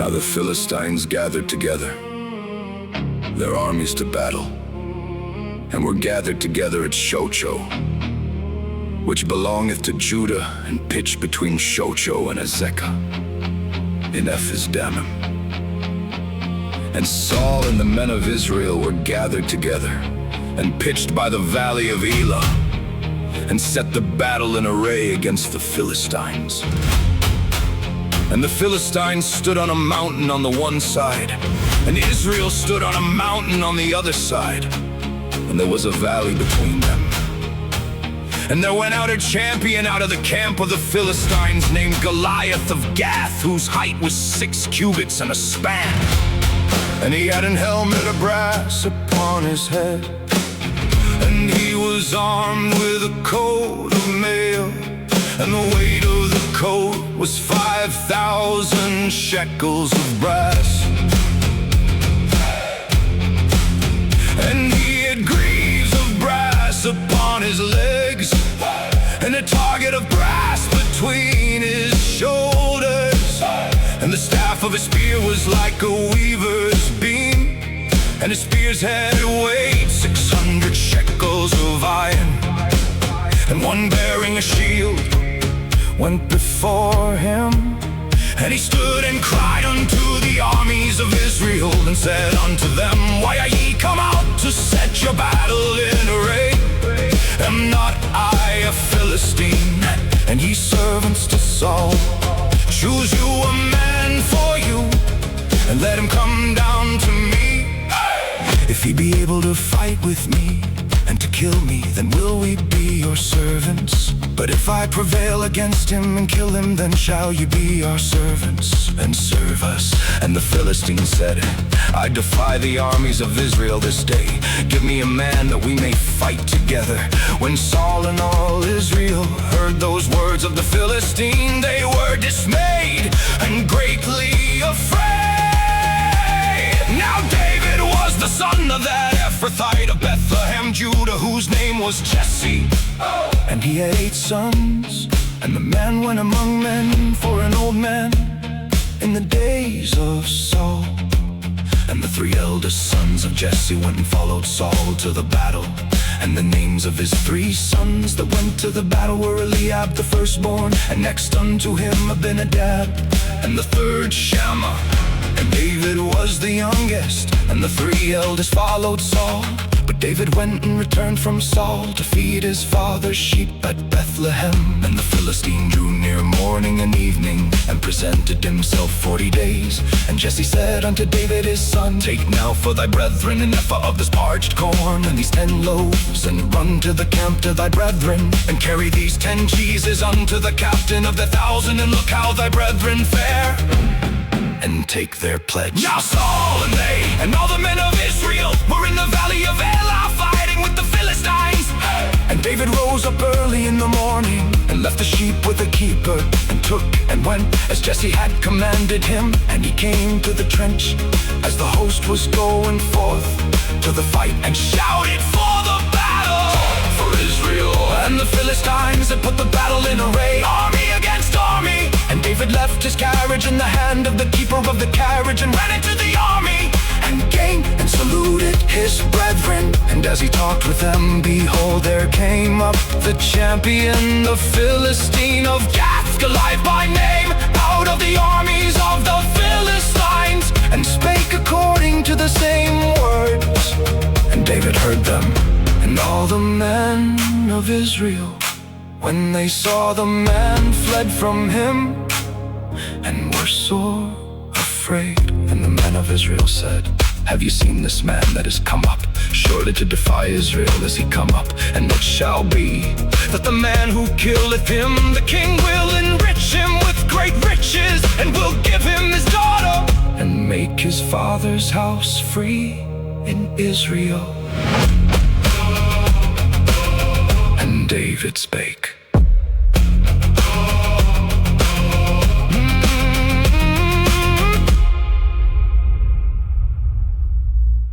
Now the Philistines gathered together, their armies to battle, and were gathered together at Shochoh, which belongeth to Judah, and pitched between Shochoh and Azekah in Ephes-dammim. And Saul and the men of Israel were gathered together, and pitched by the valley of Elah, and set the battle in array against the Philistines. And the Philistines stood on a mountain on the one side, and Israel stood on a mountain on the other side, and there was a valley between them. And there went out a champion out of the camp of the Philistines, named Goliath of Gath, whose height was 6 cubits and a span. And he had an helmet of brass upon his head, and he was armed with a coat of mail, and the weight of the coat was 5,000 shekels of brass. And he had greaves of brass upon his legs, and a target of brass between his shoulders. And the staff of his spear was like a weaver's beam, and his spear's head weighed 600 shekels of iron. And one bearing a shield went before him, and he stood and cried unto the armies of Israel, and said unto them, Why are ye come out to set your battle in array? Am not I a Philistine, and ye servants to Saul? Choose you a man for you, and let him come down to me. If he be able to fight with me, and to kill me, then will we be your servants. But if I prevail against him and kill him, then shall you be our servants, and serve us. And the Philistines said, I defy the armies of Israel this day. Give me a man that we may fight together. When Saul and all Israel heard those words of the Philistine, they were dismayed and greatly afraid. Now David was the son of that Ephrathite of Bethlehem, Judah, whose name was Jesse. And he had 8 sons, and the man went among men for an old man in the days of Saul. And the 3 eldest sons of Jesse went and followed Saul to the battle. And the names of his 3 sons that went to the battle were Eliab the firstborn, and next unto him Abinadab, and the third Shammah. And David was the youngest, and the 3 eldest followed Saul. But David went and returned from Saul to feed his father's sheep at Bethlehem. And the Philistine drew near morning and evening, and presented himself 40 days. And Jesse said unto David his son, Take now for thy brethren an ephah of this parched corn, and these 10 loaves, and run to the camp to thy brethren, and carry these 10 cheeses unto the captain of the 1,000, and look how thy brethren fare, and take their pledge. Now Saul and they, and all the men of Israel, were in the valley of Elah, fighting with the Philistines. And David rose up early in the morning, and left the sheep with the keeper, and took and went as Jesse had commanded him. And he came to the trench as the host was going forth to the fight, and shouted for the battle for Israel. And the Philistines had put the battle in array, army against army. And David left his carriage in the hand of the keeper of the carriage, and ran into the army, and came and saluted his brethren. And as he talked with them, behold, there came up the champion, the Philistine of Gath, Goliath by name, out of the armies of the Philistines, and spake according to the same words. And David heard them, and all the men of Israel, when they saw the man, fled from him, and were sore afraid. And the men of Israel said, Have you seen this man that is come up? Surely to defy Israel is he come up. And it shall be that the man who killeth him, the king will enrich him with great riches, and will give him his daughter, and make his father's house free in Israel. And David spake.